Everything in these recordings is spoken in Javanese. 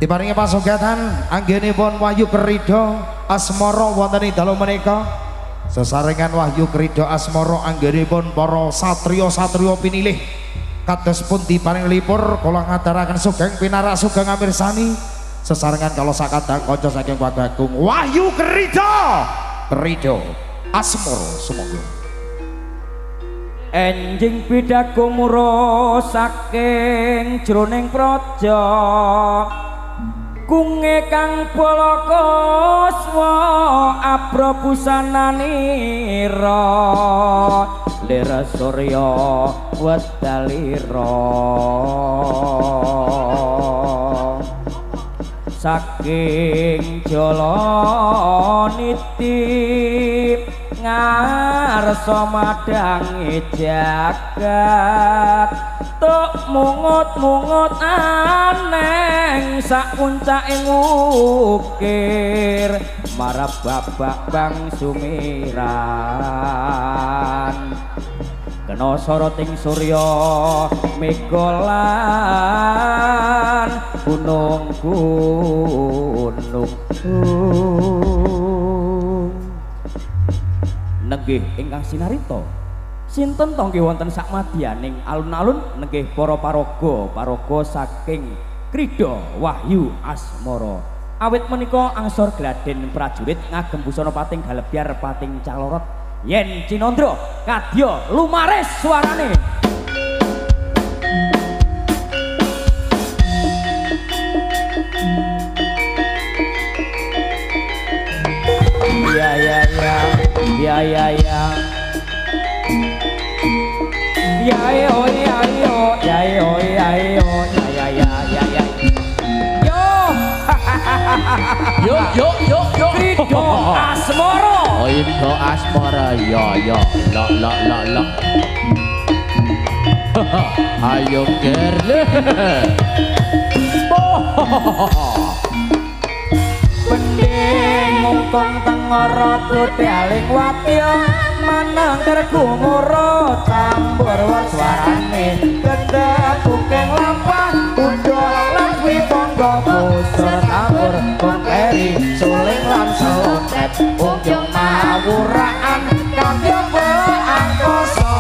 Diparingi pasugatan anggenipun Wahyu Kerido Asmara wonten ing dalu menika. Sesarengan Wahyu Kerido Asmara anggenipun para satriya-satriya pinilih kados pun diparing lipur kula ngaturaken sugeng pinarak sugeng amirsani. Sesarengan kalau sakadang kanca saking Wagagung Wahyu Kerido Asmara sumangga. Enjing bidaku muro saking jroning praja kunge kang polokoswa abra busananira lira surya wedalira saking jala niti ngarsa madangi jagat tuk mungut-mungut aneng sak puncaking ukir marap babak bang sumiran kena soroting surya megolan gunung-gunung nenggih ingkang sinarita sinten to nggih wonten sakmadyaning alun-alun nenggih para paraga saking Krida Wahyu Asmara awit menika angsor gladen prajurit ngagem busana pating galebyar pating calorot yen Cinandra kadya lumaris suarane. Ya yo Krida Asmara. Oh Krida Asmara ya la ayo gerle Pending ngungkong tengara putih watya manangker gumura campur suarane gede bukeng lampah undol lan wipangga busur tambur keri suling lan selontet unjung mawuraan kanggo angkasa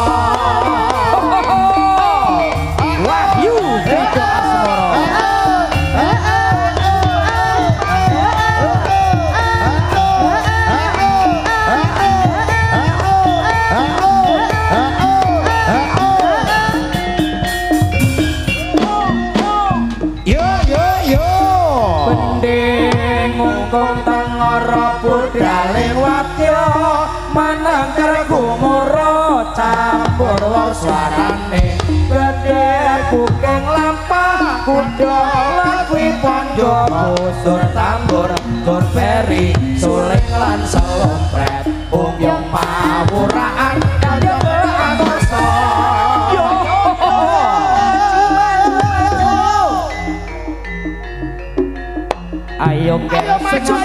Wahyu Krida Asmara. Pudaling watya manangker gumura campur suarane gede bukeng lampah kuda lawi ponjo busur tambur gur peri suling lan selompret umyong pawuraan kaya angkasa ayo maju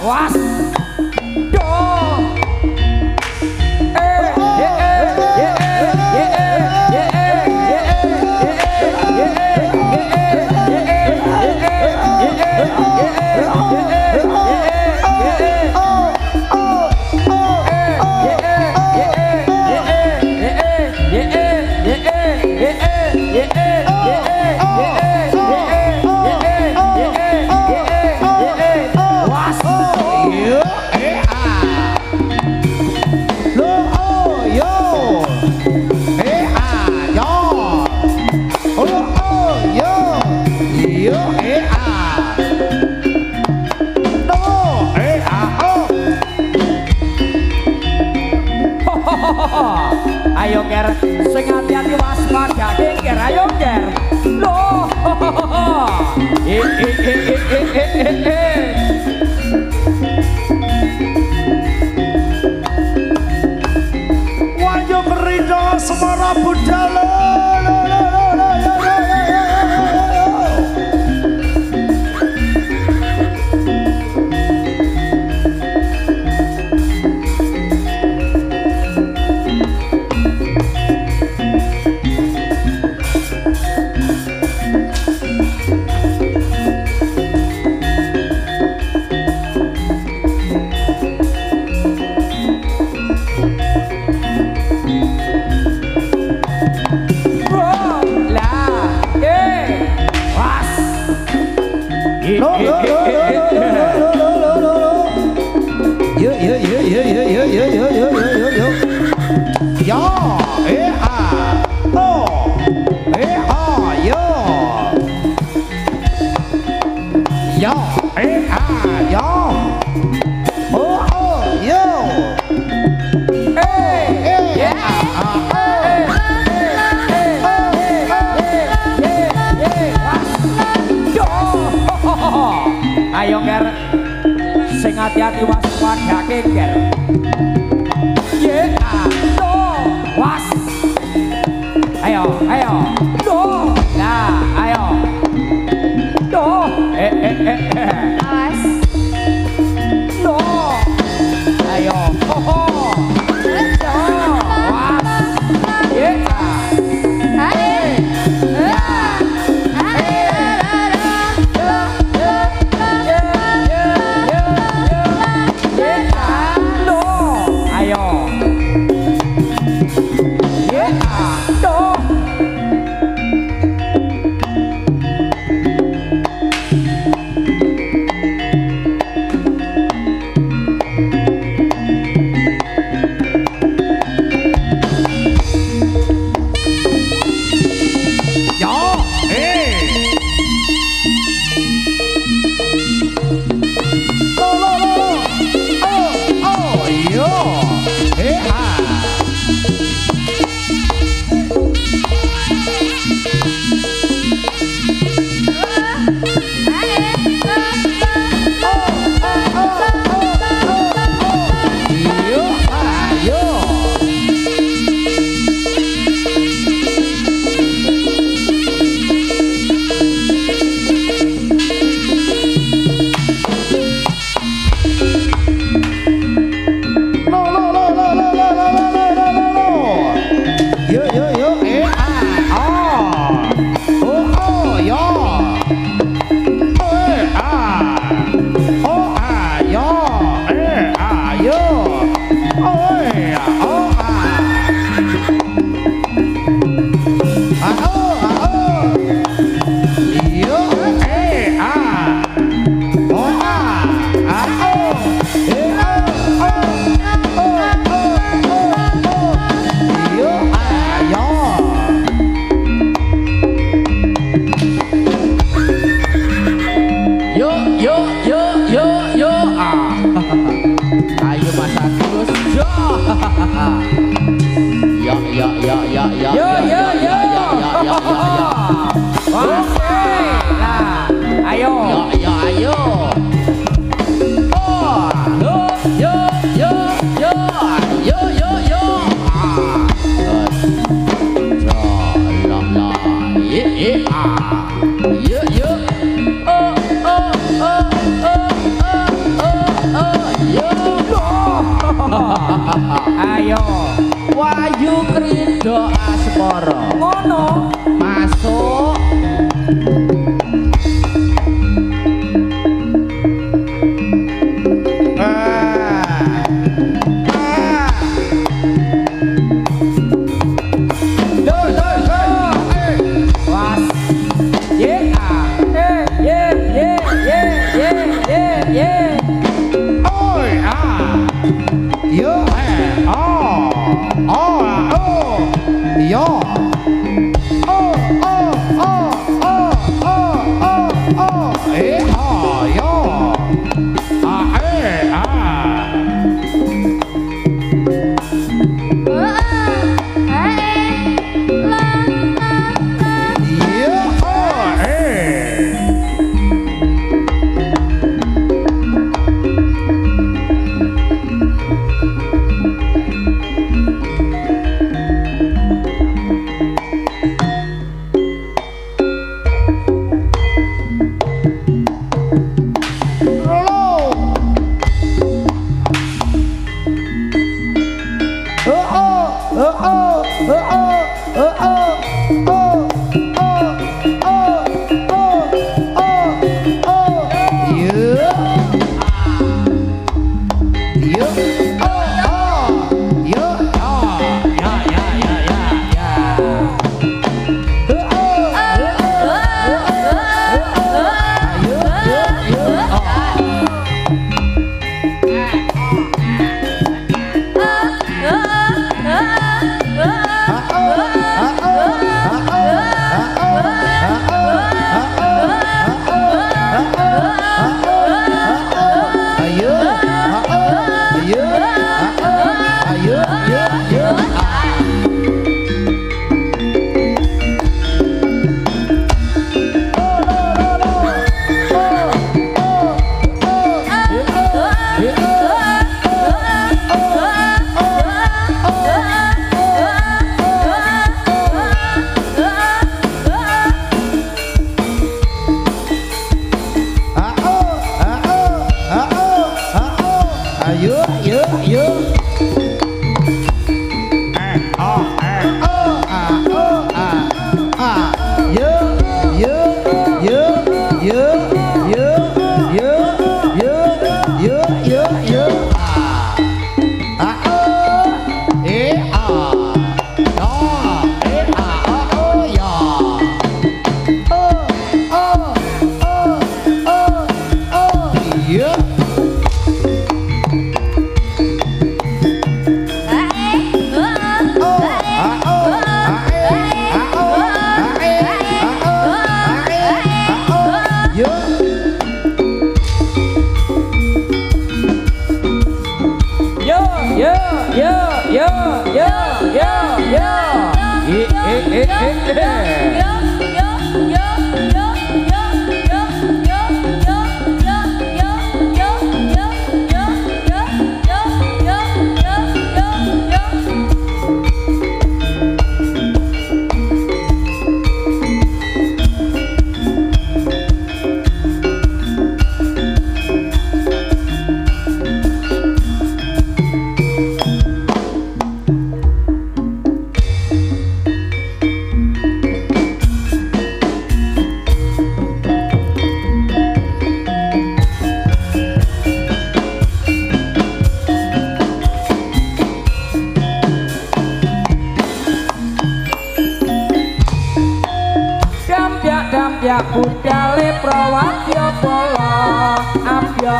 was do Ayo nger sing hati-hati waspadake nger. Ye do was. Ayo do. Nah, ayo. Do. Awas. Do. Ayo. Ho ho. Do. Was. Ye Ayo Wahyu Krido Asmara ngono masuk.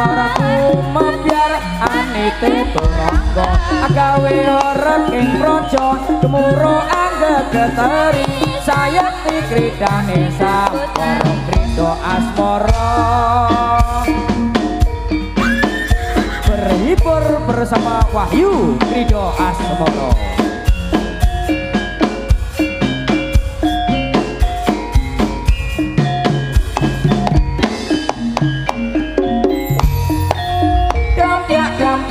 Abjaraku mebyar anite turangga agawe horeg ing praja gemuruh anggegeteri sayekti kridane Sampara Krida Asmara berhibur bersama Wahyu Krida Asmara.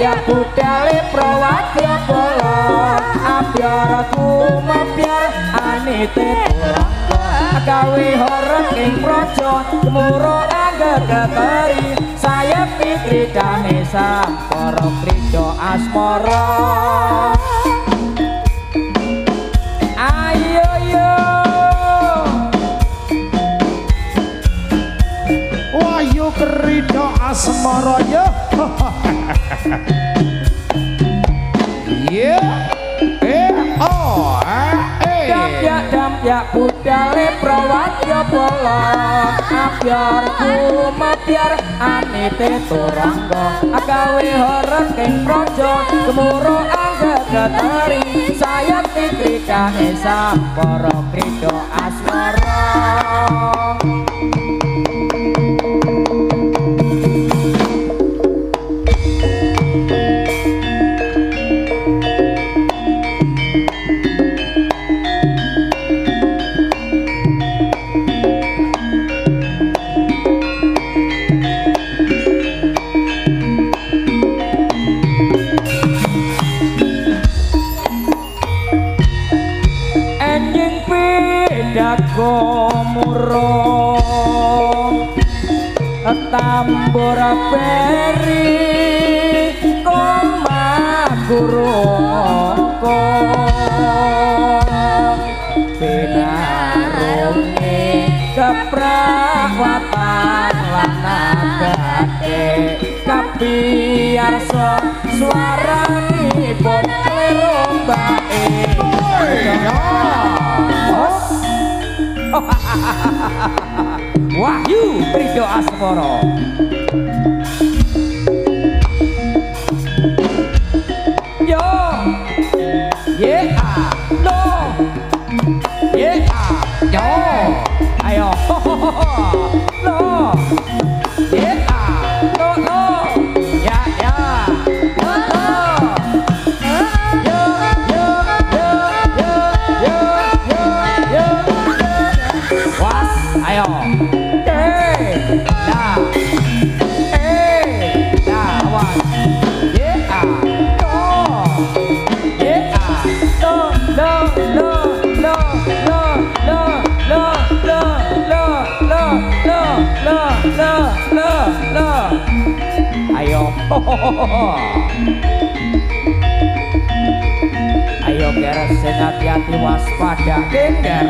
Ya budale prawadya bala abjaraku mebyar anite turangga agawe horeg ing praja gemuruh anggegeteri sayekti kridane Sampara Krida Asmara. Ayo yo Wahyu Krida Asmara yo. Dampyak budale prawadya bala abjaraku mebyar anite turangga agawe horeg ing praja gemuruh anggegeteri sayekti kridane Sampara Krida Asmara. Gomurung tambur beri koma gurungko binarungi keprawatan lanagake kapiarsa swaranipun lerombake Wahyu Krida Asmara. Yo, yeah, no, yeah, yo, ayo, no, yeah, no, no, ya, ya, no, no, yo, yo, yo, yo, yo, yo, yo, was, ayo. Ayo, ayo keres sing hati-hati waspada gender.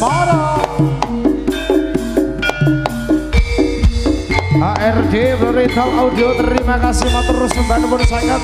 Asmara. HRD Berital Audio, terima kasih matur sembah nuwun sangat.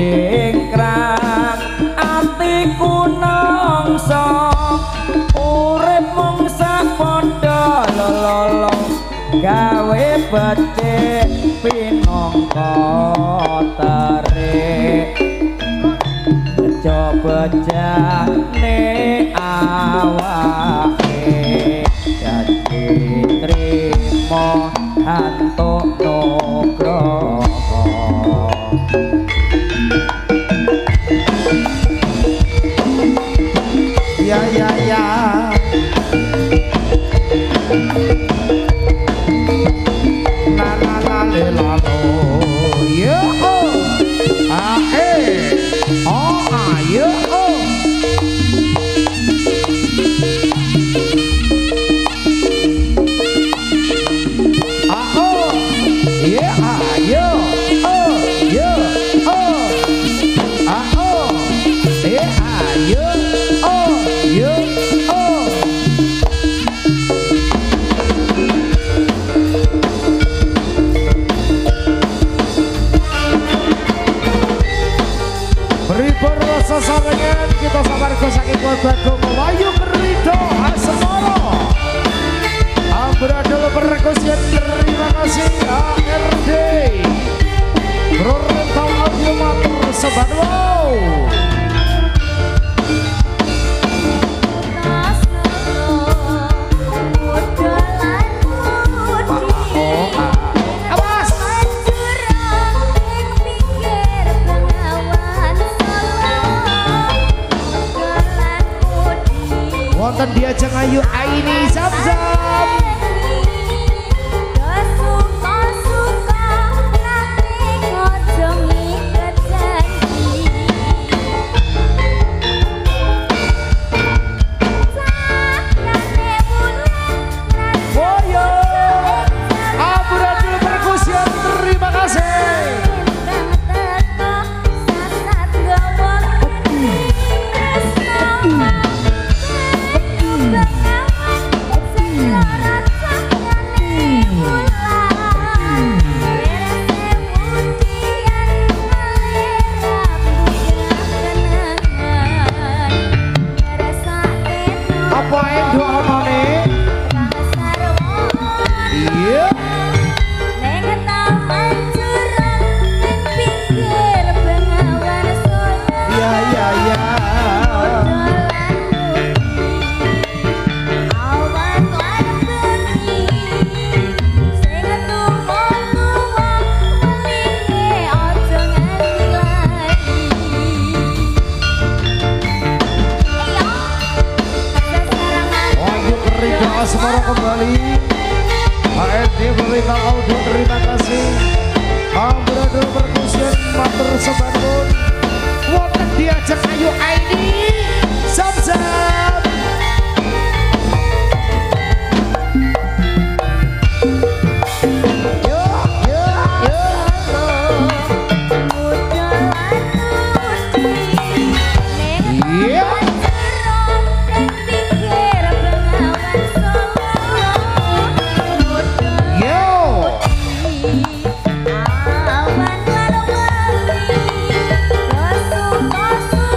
Jengkrang atiku nongso urip mung sapodo lololong gawe becik pinangka tarik bejo-bejane awake dadi trimo antuk nugroho. Ya ya ya. La la la le la lo. Yo oh. Ah eh. Oh ah yo oh. Ah oh. Yeah ah yo. Oh yo oh. Ah oh. Yeah ah yo. Yo, oh. Pripun rasa sarengan kita sabarga saking Bagong Wahyu Ridho Asmara. Amburadul perkusian, terima kasih HRD Berital Audio matur sembah nuwun. Wonten Diajeng Ayu Aini Zam-Zam. Asmara kembali. HRD Berital Audio, terima kasih. Amburadul perkusian matur sembah nuwun. Wonten Diajeng Ayu Aini Zam-Zam. Yo yo yo. Yeah. Awan walau wali, dosu dosu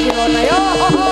Kirana yo.